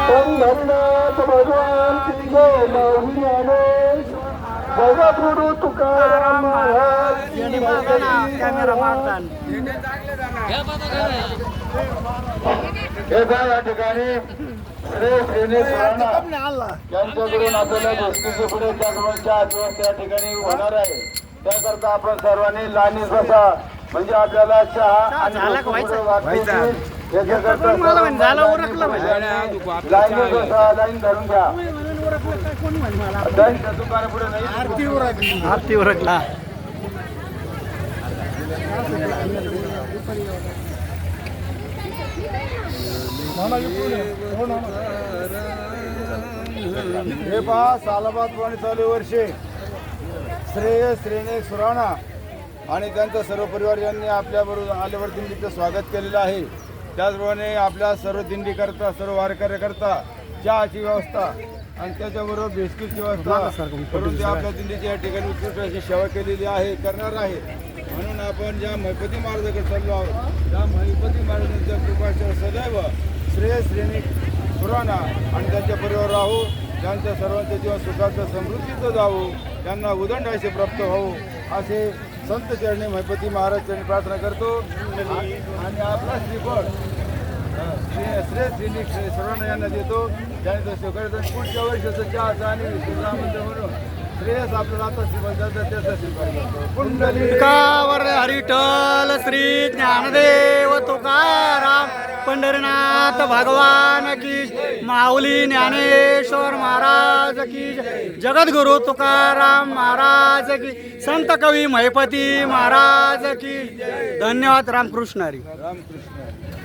पंढरीनाथ भगवान की जय माऊली गुरु तुकाराम महाराज कॅमेरा मारतान या ठिकाणी श्री श्रीनिवास राणा यांच्याकडून आपल्याला गोष्टीचे पुढे त्याप्रमाणे आदिवास त्या ठिकाणी होणार आहे. त्याकरता आपण सर्वांनी लाईनीत बसा म्हणजे आपल्याला चहा आणि लाईन धरून घ्या. दुकानापुढे नाही आरती उरकला हे पहा सालाबाद पाणी चालू वर्षे श्रेय श्रेणीक सुराणा आणि त्यांचा सर्व परिवार यांनी आपल्याबरोबर आल्यावर दिंडीचं स्वागत केलेलं आहे. त्याचप्रमाणे आपल्या सर्व दिंडीकरता सर्व वारकऱ्याकरता चहाची व्यवस्था आणि त्याच्याबरोबर बिस्किटची व्यवस्था करून ते आपल्या दिंडीची या ठिकाणी उत्कृष्ट अशी सेवा केलेली आहे करणार आहे. म्हणून आपण ज्या महिपती महाराजाकडे चाललो आहोत त्या महिपती महाराजांच्या कृपाशय सदैव श्रेय श्रेणीक सुराणा आणि त्यांच्या परिवार राहू. त्यांच्या सर्वांचं जीवन सुखाचं समृद्धीचं जावो, त्यांना उदंड असे प्राप्त होऊ असे संत चरणी महिपती महाराज चरणी प्रार्थना करतो. आणि आपला श्रीफळ श्रेय श्रेणीक सुराणा यांना देतो. त्याने स्वीकारतो. पुढच्या वर्षाचं चहाचा आणि श्रीरामाचं म्हणून श्रेयस आपल्याला आता श्रीमंताचा त्याचा स्वीकार करतो. पुंडलिकावर हरिठल श्री ज्ञानदेव तुकाराम पंढरीनाथ भगवान की माऊली ज्ञानेश्वर महाराज की जगद्गुरु तुकाराम महाराज की संत कवी महिपती महाराज की. धन्यवाद. रामकृष्ण हरी. रामकृष्ण.